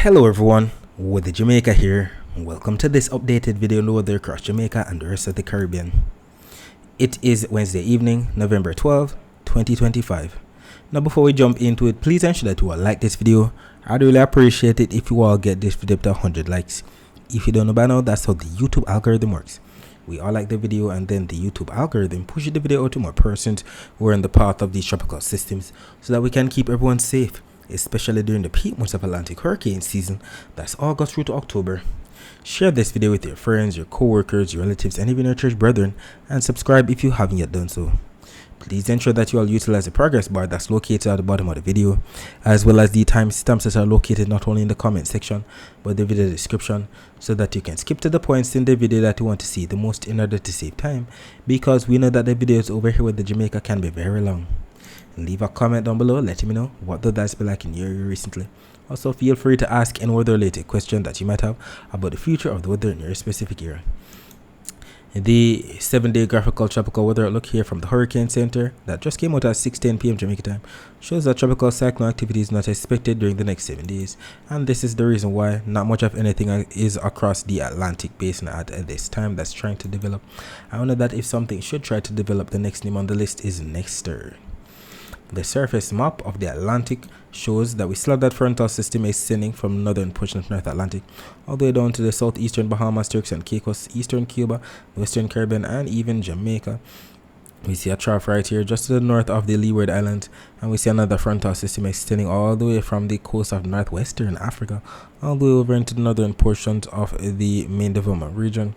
Hello everyone, with the Jamaica here. Welcome to this updated video on the weather across Jamaica and the rest of the Caribbean. It is Wednesday evening, November 12, 2025. Now before we jump into it, please ensure that you all like this video. I'd really appreciate it if you all get this video to 100 likes. If you don't know by now, that's how the YouTube algorithm works. We all like the video and then the YouTube algorithm pushes the video out to more persons who are in the path of these tropical systems so that we can keep everyone safe, especially during the peak months of Atlantic hurricane season that's August through to October. Share this video with your friends, your co-workers, your relatives, and even your church brethren, and subscribe if you haven't yet done so. Please ensure that you all utilize the progress bar that's located at the bottom of the video, as well as the timestamps that are located not only in the comment section but the video description, so that you can skip to the points in the video that you want to see the most in order to save time, because we know that the videos over here with the Jamaica can be very long. Leave a comment down below letting me know what the weather's been like in your area recently. Also feel free to ask any weather related question that you might have about the future of the weather in your specific area. The 7-day graphical tropical weather outlook here from the Hurricane Center that just came out at 6:10 p.m. Jamaica time shows that tropical cyclone activity is not expected during the next 7 days, and this is the reason why not much of anything is across the Atlantic basin at this time that's trying to develop. I know that if something should try to develop, the next name on the list is Nexter. The surface map of the Atlantic shows that we still have that frontal system extending from the northern portion of North Atlantic all the way down to the southeastern Bahamas, Turks and Caicos, eastern Cuba, western Caribbean, and even Jamaica. We see a trough right here just to the north of the Leeward Islands, and we see another frontal system extending all the way from the coast of northwestern Africa all the way over into the northern portions of the main development region.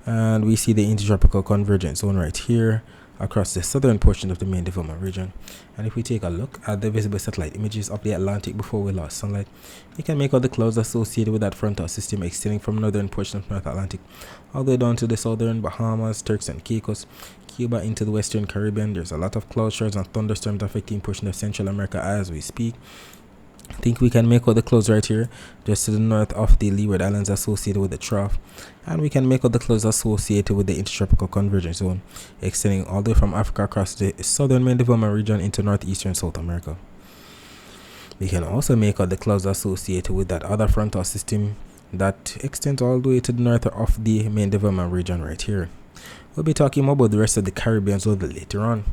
And we see the intertropical convergence zone right here across the southern portion of the main development region. And if we take a look at the visible satellite images of the Atlantic before we lost sunlight, we can make out the clouds associated with that frontal system extending from northern portion of North Atlantic all the way down to the southern Bahamas, Turks and Caicos, Cuba, into the western Caribbean. There's a lot of cloud showers and thunderstorms affecting portion of Central America as we speak. I think we can make out the clouds right here just to the north of the Leeward Islands associated with the trough, and we can make out the clouds associated with the intertropical convergence zone extending all the way from Africa across the southern main development region into northeastern South America. We can also make out the clouds associated with that other frontal system that extends all the way to the north of the main development region right here. We'll be talking more about the rest of the Caribbean zone later on.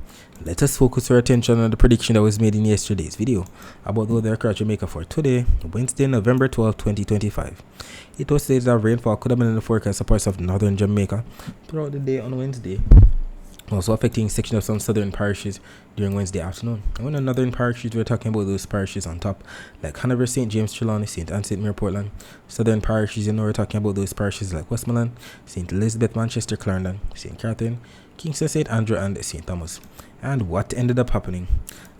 Let us focus our attention on the prediction that was made in yesterday's video about the weather across Jamaica for today, Wednesday, November 12, 2025. It was stated that rainfall could have been in the forecast of parts of northern Jamaica throughout the day on Wednesday, also affecting sections of some southern parishes during Wednesday afternoon. And when the northern parishes, we're talking about those parishes on top, like Hanover, St. James, Trelawney, St. Anne, St. Mary, Portland. Southern parishes, we're talking about those parishes like Westmoreland, St. Elizabeth, Manchester, Clarendon, St. Catherine, Kingston, St. Andrew, and St. Thomas. And what ended up happening?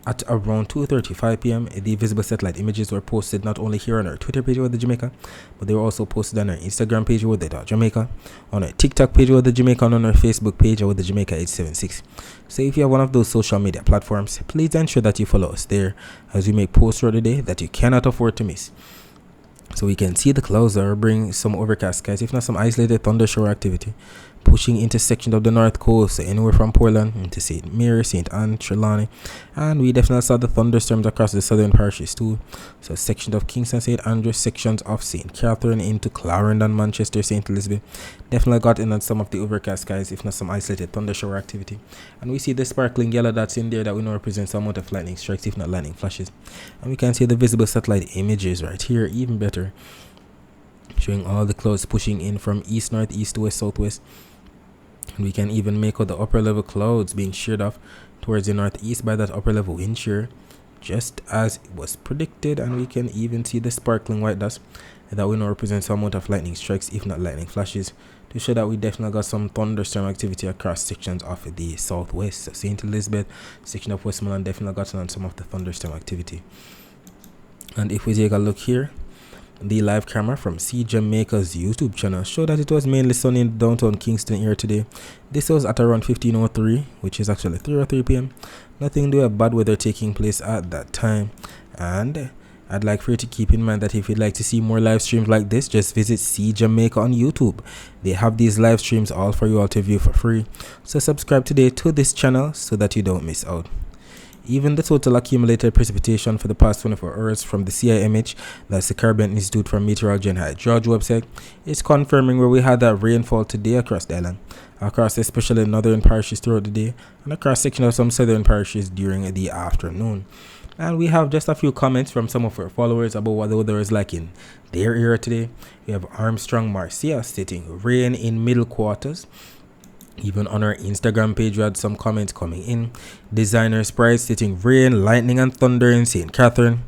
At around 2:35 p.m, the visible satellite images were posted not only here on our Twitter page with the Jamaica, but they were also posted on our Instagram page with the Jamaica, on our TikTok page with the Jamaica, and on our Facebook page with the Jamaica 876. So if you have one of those social media platforms, please ensure that you follow us there as we make posts throughout the day that you cannot afford to miss. So we can see the clouds that are bringing some overcast skies, if not some isolated thunder shower activity, pushing into sections of the north coast, so anywhere from Portland into St. Mary, St. Anne, Trelawney, and we definitely saw the thunderstorms across the southern parishes too. So sections of Kingston, St. Andrew, sections of St. Catherine into Clarendon, Manchester, St. Elizabeth definitely got in on some of the overcast skies, if not some isolated thunder shower activity. And we see the sparkling yellow that's in there that we know represents some amount of lightning strikes, if not lightning flashes. And we can see the visible satellite images right here even better, showing all the clouds pushing in from east, northeast to west, southwest. And we can even make out the upper level clouds being sheared off towards the northeast by that upper level wind shear, just as it was predicted. And we can even see the sparkling white dust that we know represents some amount of lightning strikes, if not lightning flashes, to show that we definitely got some thunderstorm activity across sections of the southwest. So St. Elizabeth, section of Westmoreland definitely got on some of the thunderstorm activity. And if we take a look here, the live camera from See Jamaica's YouTube channel showed that it was mainly sunny in downtown Kingston here today. This was at around 15:03, which is actually 3:03 p.m. Nothing to do with bad weather taking place at that time. And I'd like for you to keep in mind that if you'd like to see more live streams like this, just visit See Jamaica on YouTube. They have these live streams all for you all to view for free. So subscribe today to this channel so that you don't miss out. Even the total accumulated precipitation for the past 24 hours from the CIMH, that's the Caribbean Institute for Meteorology and Hydrology website, is confirming where we had that rainfall today across the island, across especially northern parishes throughout the day, and across section of some southern parishes during the afternoon. And we have just a few comments from some of our followers about what the weather is like in their area today. We have Armstrong Marcia stating rain in middle quarters. Even on our Instagram page, we had some comments coming in. Designer Sprite stating rain, lightning, and thunder in St. Catherine.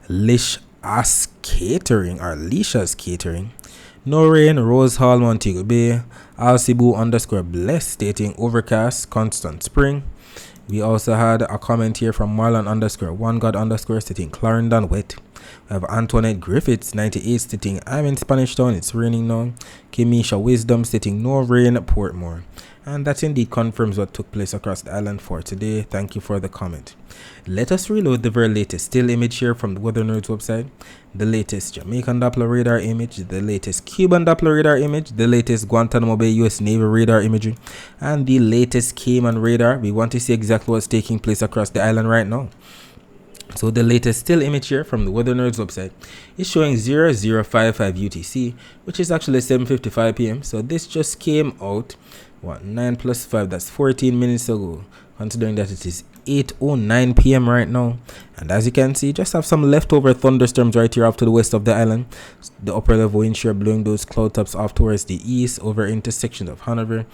Lishas Catering. No rain, Rose Hall, Montego Bay. Alcibu_bless stating overcast, constant spring. We also had a comment here from Marlon_OneGod_ stating Clarendon wet. We have Antoinette Griffiths 98 stating I'm in Spanish Town, it's raining now. Kimisha Wisdom stating no rain, Portmore. And that indeed confirms what took place across the island for today. Thank you for the comment. Let us reload the very latest still image here from the Weather Nerds website. The latest Jamaican Doppler radar image, the latest Cuban Doppler radar image, the latest Guantanamo Bay US Navy radar imagery, and the latest Cayman radar. We want to see exactly what's taking place across the island right now. So the latest still image here from the Weather Nerds website is showing 0055 UTC, which is actually 7:55 p.m. So this just came out, 9 plus 5, that's 14 minutes ago, considering that it is 8:09 p.m. right now. And as you can see, just have some leftover thunderstorms right here off to the west of the island. The upper level wind shear blowing those cloud tops off towards the east over into sections of Hanover.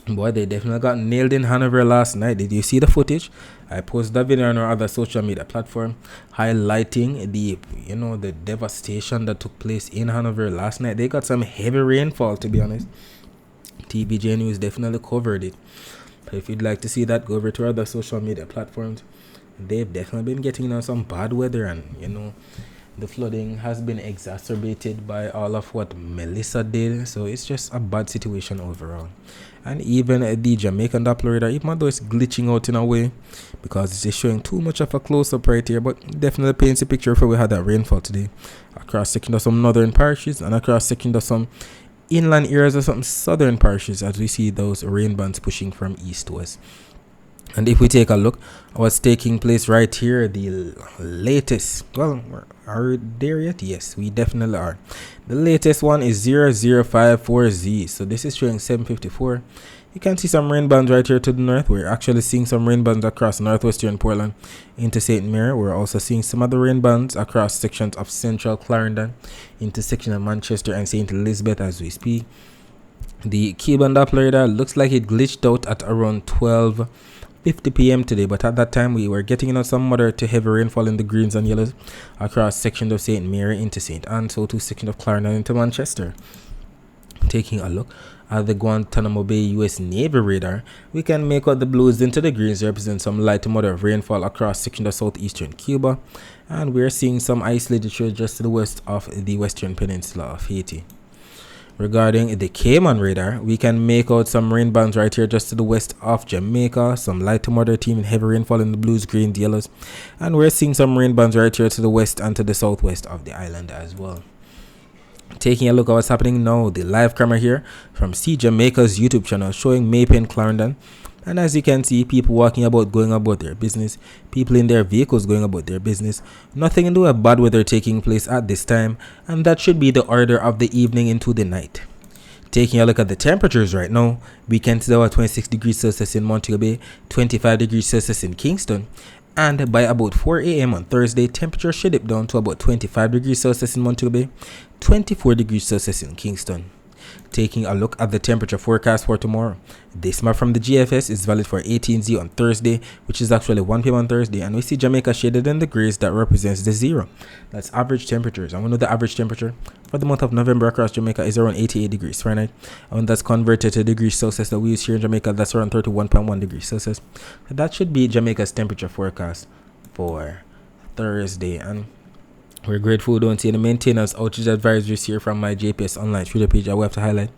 Boy, they definitely got nailed in Hanover last night. Did you see the footage? I posted that video on our other social media platform highlighting the devastation that took place in Hanover last night. They got some heavy rainfall, to be honest. TBJ News definitely covered it. But if you'd like to see that, go over to our other social media platforms. They've definitely been getting some bad weather, and the flooding has been exacerbated by all of what Melissa did. So it's just a bad situation overall. And even the Jamaican Doppler radar, even though it's glitching out in a way because it's just showing too much of a close-up right here, but definitely paints a picture for we had that rainfall today across sections of some northern parishes and across sections of some inland areas of some southern parishes, as we see those rain bands pushing from east to west. And if we take a look at what's taking place right here, the latest, well, are we there yet? Yes, we definitely are. The latest one is 0054Z. So this is showing 7:54. You can see some rain bands right here to the north. We're actually seeing some rain bands across northwestern Portland into St. Mary. We're also seeing some other rain bands across sections of central Clarendon into section of Manchester and St. Elizabeth as we speak. The Cuban Doppler radar looks like it glitched out at around 12:50 p.m. today, but at that time we were getting some moderate to heavy rainfall in the greens and yellows across sections of St. Mary into St. Anne, so to section of Clarendon into Manchester. Taking a look at the Guantanamo Bay US Navy radar, we can make out the blues into the greens represent some light to moderate rainfall across sections of southeastern Cuba, and we're seeing some isolated shores just to the west of the western peninsula of Haiti. Regarding the Cayman radar, we can make out some rain bands right here just to the west of Jamaica, some light to moderate even heavy rainfall in the blues, greens, yellows, and we're seeing some rain bands right here to the west and to the southwest of the island as well. Taking a look at what's happening now, the live camera here from See Jamaica's YouTube channel showing Maypen, Clarendon. And as you can see, people walking about, going about their business, people in their vehicles going about their business. Nothing to do with bad weather taking place at this time, and that should be the order of the evening into the night. Taking a look at the temperatures right now, we can see about 26 degrees Celsius in Montego Bay, 25 degrees Celsius in Kingston, and by about 4 a.m. on Thursday, temperature should dip down to about 25 degrees Celsius in Montego Bay, 24 degrees Celsius in Kingston. Taking a look at the temperature forecast for tomorrow. This map from the GFS is valid for 18Z on Thursday, which is actually 1 p.m. on Thursday, and we see Jamaica shaded in the grays that represents the 0. That's average temperatures. And we know the average temperature for the month of November across Jamaica is around 88 degrees Fahrenheit, and when that's converted to degrees Celsius that we use here in Jamaica, that's around 31.1 degrees Celsius. So that should be Jamaica's temperature forecast for Thursday. And we're grateful we don't see any maintenance outage advisories here from my JPS online Twitter page. I will have to highlight.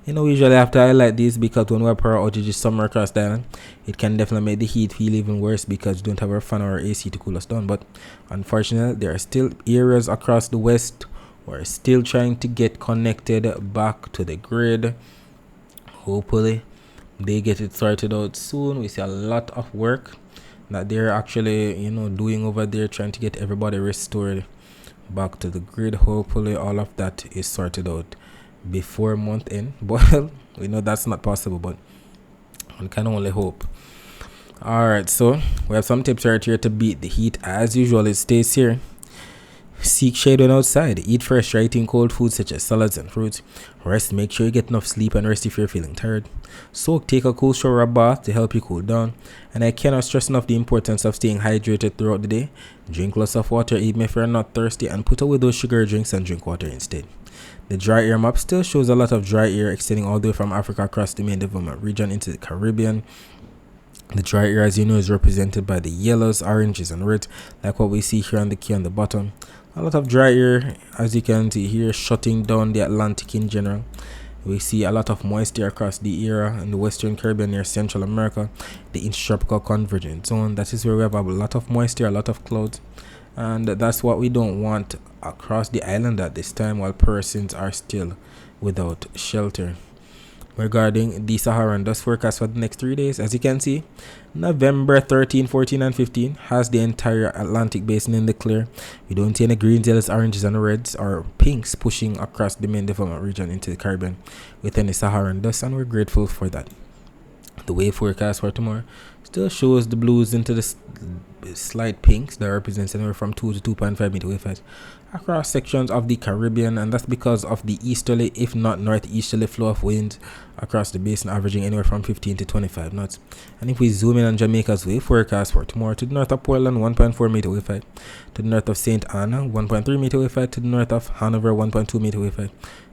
We usually have to highlight these because when we have power outages somewhere across the island, it can definitely make the heat feel even worse because we don't have our fan or our AC to cool us down. But unfortunately, there are still areas across the west who are still trying to get connected back to the grid. Hopefully, they get it sorted out soon. We see a lot of work that they're actually, you know, doing over there, trying to get everybody restored back to the grid. Hopefully all of that is sorted out before month end. Well, we know that's not possible, but one can only hope. Alright, so we have some tips right here to beat the heat. As usual, it stays here. Seek shade when outside. Eat fresh, dry, eating cold foods such as salads and fruits. Rest. Make sure you get enough sleep and rest if you're feeling tired. Soak. Take a cool shower or bath to help you cool down. And I cannot stress enough the importance of staying hydrated throughout the day. Drink lots of water even if you're not thirsty, and put away those sugar drinks and drink water instead. The dry air map still shows a lot of dry air extending all the way from Africa across the main development region into the Caribbean. The dry air, as you know, is represented by the yellows, oranges, and reds, like what we see here on the key on the bottom. A lot of dry air, as you can see here, shutting down the Atlantic in general. We see a lot of moisture across the area in the Western Caribbean near Central America, the intertropical convergence zone. That is where we have a lot of moisture, a lot of clouds, and that's what we don't want across the island at this time while persons are still without shelter. Regarding the Saharan dust forecast for the next 3 days, as you can see, November 13, 14, and 15 has the entire Atlantic basin in the clear. We don't see any greens, yellows, oranges, and reds or pinks pushing across the main development region into the Caribbean with any Saharan dust, and we're grateful for that. The wave forecast for tomorrow still shows the blues into the slight pinks that represents anywhere from 2 to 2.5 meter wave height across sections of the Caribbean, and that's because of the easterly, if not northeasterly, flow of winds across the basin, averaging anywhere from 15 to 25 knots. And if we zoom in on Jamaica's wave forecast for tomorrow, to the north of Portland, 1.4 meter wave height, to the north of St. Anna, 1.3 meter wave height, to the north of Hanover, 1.2 meter wave height,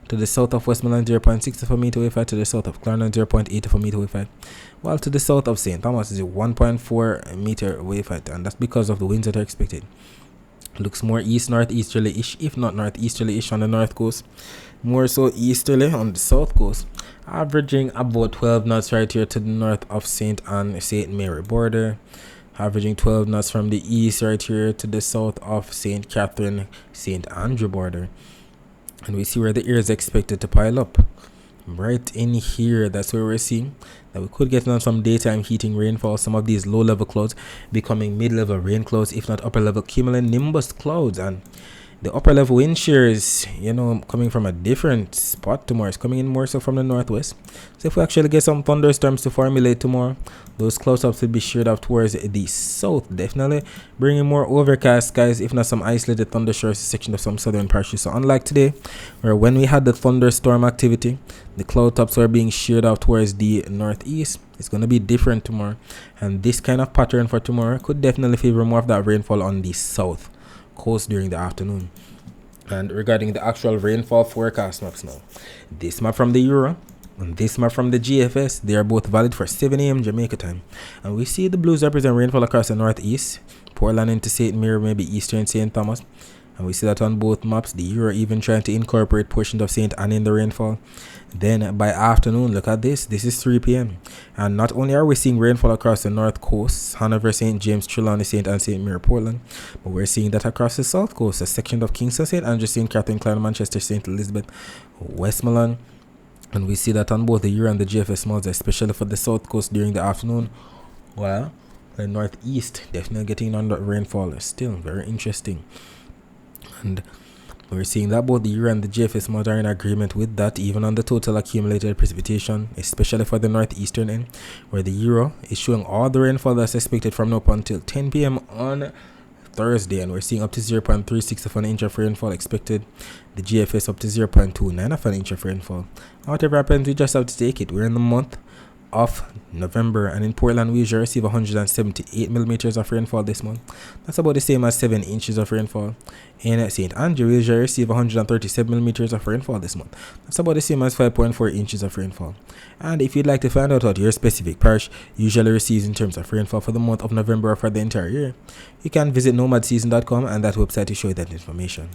to the south of Westmoreland, 0.6 of a meter wave height, to the south of Clarendon, 0.8 of a meter wave height, while to the south of St. Thomas is a 1.4 meter wave height, and that's because of the winds that are expected. Looks more east northeasterly-ish, if not northeasterly-ish on the north coast, more so easterly on the south coast, averaging about 12 knots right here to the north of St. Anne St. Mary border, averaging 12 knots from the east right here to the south of St. Catherine St. Andrew border. And we see where the air is expected to pile up. Right in here, that's where we're seeing that we could get on some daytime heating rainfall, some of these low level clouds becoming mid-level rain clouds, if not upper level cumulonimbus clouds. And the upper level wind shears, you know, coming from a different spot tomorrow. It's coming in more so from the northwest. So if we actually get some thunderstorms to formulate tomorrow, those clouds will be sheared up towards the south, definitely bringing more overcast skies, if not some isolated thundershowers section of some southern parishes. So unlike today, where when we had the thunderstorm activity, the cloud tops were being sheared out towards the northeast, it's going to be different tomorrow. And this kind of pattern for tomorrow could definitely favor more of that rainfall on the south coast during the afternoon. And regarding the actual rainfall forecast maps now, this map from the Euro and this map from the GFS, they are both valid for 7 a.m. Jamaica time. And we see the blues represent rainfall across the northeast, Portland into St. Mary, maybe eastern St. Thomas. And we see that on both maps. The Euro even trying to incorporate portions of St. Anne in the rainfall. Then by afternoon, look at this. This is 3 p.m. And not only are we seeing rainfall across the north coast, Hanover, St. James, Trelawney, St. Anne, St. Mary, Portland, but we're seeing that across the south coast, a section of Kingston, St. Andrew, St. Catherine, Clarendon, Manchester, St. Elizabeth, Westmoreland. And we see that on both the Euro and the GFS modes, especially for the south coast during the afternoon. Well, the northeast definitely getting on that rainfall. Still very interesting. And we're seeing that both the Euro and the GFS modes are in agreement with that, even on the total accumulated precipitation, especially for the northeastern end, where the Euro is showing all the rainfall that's expected from now up until 10 p.m. on Thursday, and we're seeing up to 0.36 of an inch of rainfall expected. The GFS up to 0.29 of an inch of rainfall. Whatever happens, we just have to take it. We're in the month of November, and in Portland we usually receive 178 millimeters of rainfall this month. That's about the same as 7 inches of rainfall. In St. Andrew we usually receive 137 millimeters of rainfall this month. That's about the same as 5.4 inches of rainfall. And if you'd like to find out what your specific parish usually receives in terms of rainfall for the month of November or for the entire year, you can visit nomadseason.com, and that website will show you that information.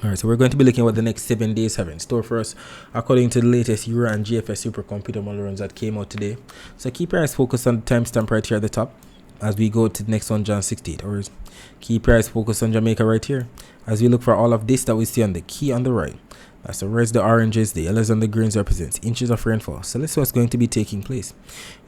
Alright, so we're going to be looking at what the next 7 days have in store for us according to the latest Euro and GFS supercomputer model runs that came out today. So keep your eyes focused on the timestamp right here at the top as we go to the next one, John 68 hours. Keep your eyes focused on Jamaica right here as we look for all of this that we see on the key on the right. As the reds, the oranges, the yellows, and the greens represents inches of rainfall. So let's see what's going to be taking place.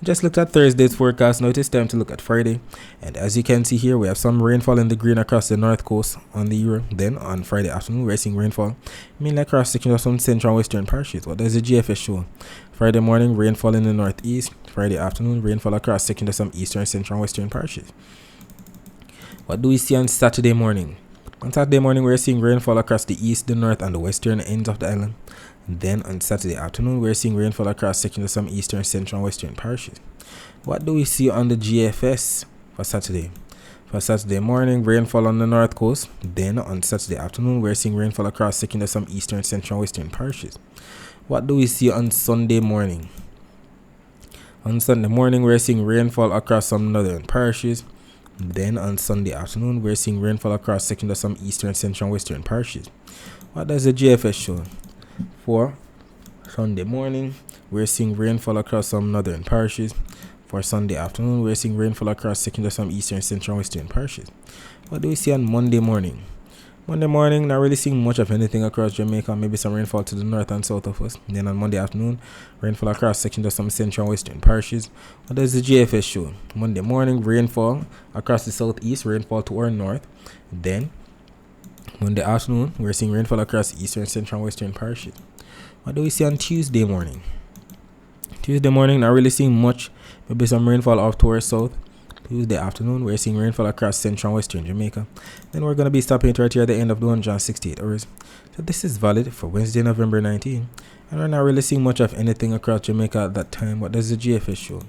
We just looked at Thursday's forecast. Now it is time to look at Friday. And as you can see here, we have some rainfall in the green across the north coast on the Euro. Then on Friday afternoon, we're seeing rainfall mainly across sections of some central and western parishes. What does the GFS show? Friday morning, rainfall in the northeast. Friday afternoon, rainfall across sections of some eastern, central, and western parishes. What do we see on Saturday morning? On Saturday morning, we're seeing rainfall across the east, the north, and the western ends of the island. Then on Saturday afternoon, we're seeing rainfall across sections of some eastern, central, and western parishes. What do we see on the GFS for Saturday? For Saturday morning, rainfall on the north coast. Then on Saturday afternoon, we're seeing rainfall across sections of some eastern, central, and western parishes. What do we see on Sunday morning? On Sunday morning, we're seeing rainfall across some northern parishes. Then on Sunday afternoon, we're seeing rainfall across sections of some eastern, central, and western parishes. What does the GFS show? For Sunday morning, we're seeing rainfall across some northern parishes. For Sunday afternoon, we're seeing rainfall across sections of some eastern, central, and western parishes. What do we see on Monday morning? Monday morning, not really seeing much of anything across Jamaica, maybe some rainfall to the north and south of us. Then on Monday afternoon, rainfall across sections of some central and western parishes. What does the GFS show? Monday morning, rainfall across the southeast, rainfall to our north. Then Monday afternoon, we're seeing rainfall across eastern, central, and western parishes. What do we see on Tuesday morning? Tuesday morning, not really seeing much, maybe some rainfall off to our south. Tuesday afternoon, we're seeing rainfall across central and western Jamaica. Then we're going to be stopping it right here at the end of the 168 hours. So this is valid for Wednesday, November 19. And we're not really seeing much of anything across Jamaica at that time. What does the GFS show?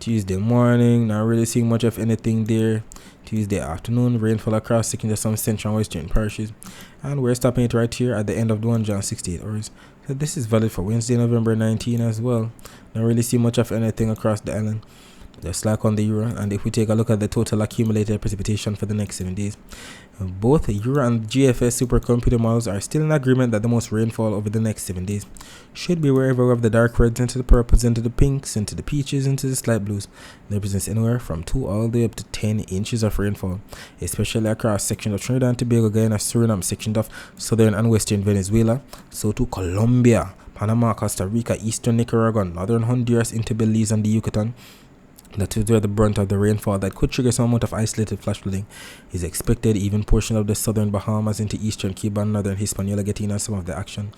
Tuesday morning, not really seeing much of anything there. Tuesday afternoon, rainfall across sections of some central and western parishes. And we're stopping it right here at the end of the 168 hours. So this is valid for Wednesday, November 19 as well. Not really see much of anything across the island, just like on the Euro. And if we take a look at the total accumulated precipitation for the next 7 days, both Euro and GFS supercomputer models are still in agreement that the most rainfall over the next 7 days should be wherever we have the dark reds into the purples, into the pinks, into the peaches, into the slight blues. That represents anywhere from 2 all the way up to 10 inches of rainfall, especially across sections of Trinidad and Tobago, Guyana, Suriname, sections of southern and western Venezuela, so to Colombia, Panama, Costa Rica, eastern Nicaragua, northern Honduras, into Belize and the Yucatan. That is where the brunt of the rainfall that could trigger some amount of isolated flash flooding is expected. Even portion of the southern Bahamas into eastern Cuba and northern Hispaniola getting on some of the action.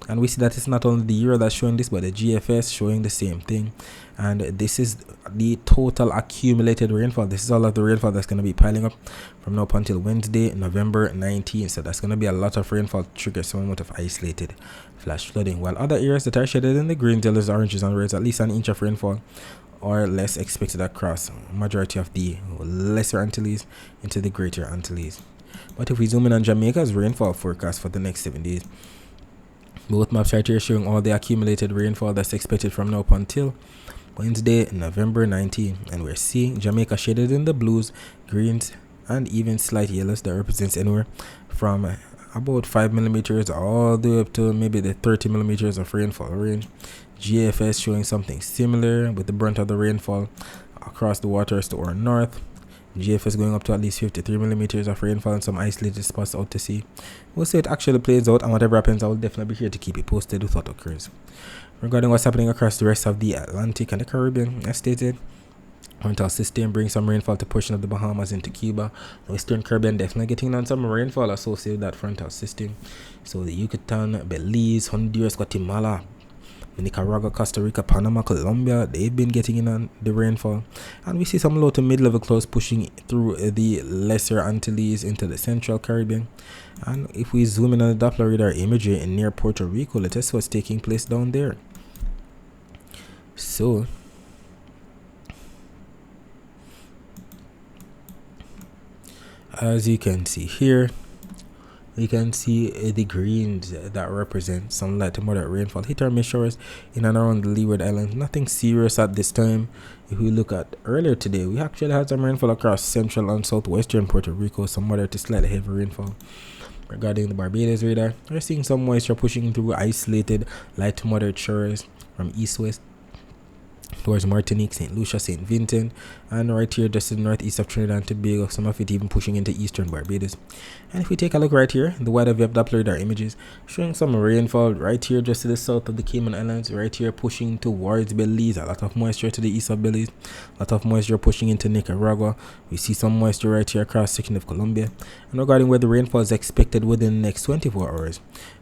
And we see that it's not only the Euro that's showing this, but the GFS showing the same thing. And this is the total accumulated rainfall. This is all of the rainfall that's going to be piling up from now up until Wednesday, November 19. So that's going to be a lot of rainfall to trigger some amount of isolated flash flooding. While other areas that are shaded in the green, yellows, oranges, and reds, at least an inch of rainfall or less expected across majority of the lesser Antilles into the greater Antilles. But if we zoom in on Jamaica's rainfall forecast for the next 7 days, both maps right here showing all the accumulated rainfall that's expected from now up until Wednesday, November 19. And we're seeing Jamaica shaded in the blues, greens, and even slight yellows. That represents anywhere from about 5 millimeters all the way up to maybe the 30 millimeters of rainfall range. GFS showing something similar with the brunt of the rainfall across the waters to our north. GFS going up to at least 53 millimeters of rainfall in some isolated spots out to sea. We'll see it actually plays out, and whatever happens, I will definitely be here to keep it posted with what occurs. Regarding what's happening across the rest of the Atlantic and the Caribbean, as stated, frontal system brings some rainfall to portion of the Bahamas into Cuba. The Western Caribbean definitely getting on some rainfall associated with that frontal system. So the Yucatan, Belize, Honduras, Guatemala, Nicaragua, Costa Rica, Panama, Colombia, they've been getting in on the rainfall. And we see some low to mid-level clouds pushing through the lesser Antilles into the central Caribbean. And if we zoom in on the Doppler radar imagery in near Puerto Rico, let's see what's taking place down there. So as you can see here, we can see the greens that represent some light to moderate rainfall hit or miss showers in and around the Leeward Islands. Nothing serious at this time. If we look at earlier today, we actually had some rainfall across central and southwestern Puerto Rico, some moderate to slightly heavy rainfall. Regarding the Barbados radar, we're seeing some moisture pushing through isolated light to moderate showers from east-west towards Martinique, St. Lucia, St. Vincent, and right here just to the northeast of Trinidad and Tobago, some of it even pushing into eastern Barbados. And if we take a look right here, the weather web Doppler radar images showing some rainfall right here just to the south of the Cayman Islands, right here pushing towards Belize, a lot of moisture to the east of Belize, a lot of moisture pushing into Nicaragua. We see some moisture right here across section of Colombia. And regarding where the rainfall is expected within the next 24 hours,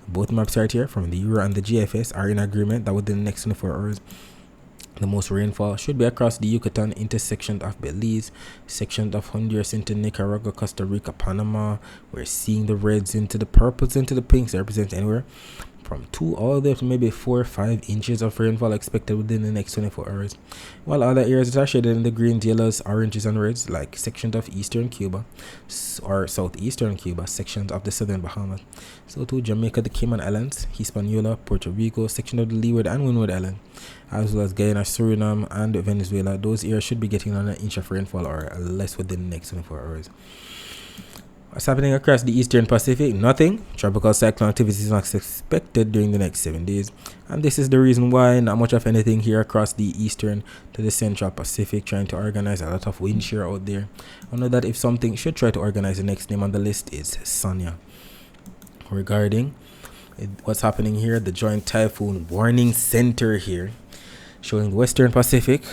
both maps right here from the Euro and the GFS are in agreement that within the next 24 hours, the most rainfall should be across the Yucatan intersection of Belize, section of Honduras into Nicaragua, Costa Rica, Panama. We're seeing the reds into the purples into the pinks. That represents anywhere from 2 all the way to maybe 4 or 5 inches of rainfall expected within the next 24 hours. While other areas that are shaded in the greens, yellows, oranges, and reds, like sections of eastern Cuba or southeastern Cuba, sections of the southern Bahamas. So to Jamaica, the Cayman Islands, Hispaniola, Puerto Rico, section of the Leeward and Windward Islands, as well as Guyana, Suriname, and Venezuela. Those areas should be getting on an inch of rainfall or less within the next 24 hours. What's happening across the eastern Pacific? Nothing. Tropical cyclone activity is not expected during the next 7 days. And this is the reason why not much of anything here across the eastern to the central Pacific, trying to organize a lot of wind shear out there. I know that if something should try to organize, the next name on the list is Sonia. Regarding what's happening here, the Joint Typhoon Warning Center here, showing the western Pacific,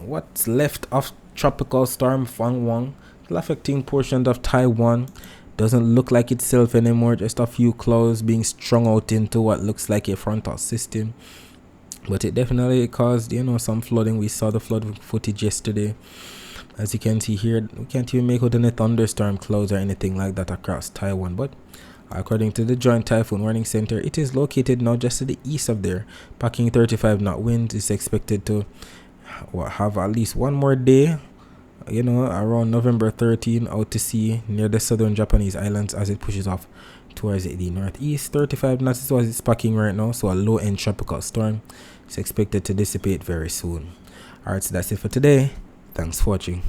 what's left of Tropical Storm Fang Wang, affecting portions of Taiwan. Doesn't look like itself anymore, just a few clouds being strung out into what looks like a frontal system, but it definitely caused some flooding. We saw the flood footage yesterday. As you can see here, we can't even make out any thunderstorm clouds or anything like that across Taiwan, but according to the Joint Typhoon Warning Center, it is located now just to the east of there, packing 35 knot winds. Is expected to have at least one more day, around November 13 out to sea near the southern Japanese islands as it pushes off towards the northeast. 35 knots is what it's packing right now, so a low-end tropical storm is expected to dissipate very soon. Alright, so that's it for today. Thanks for watching.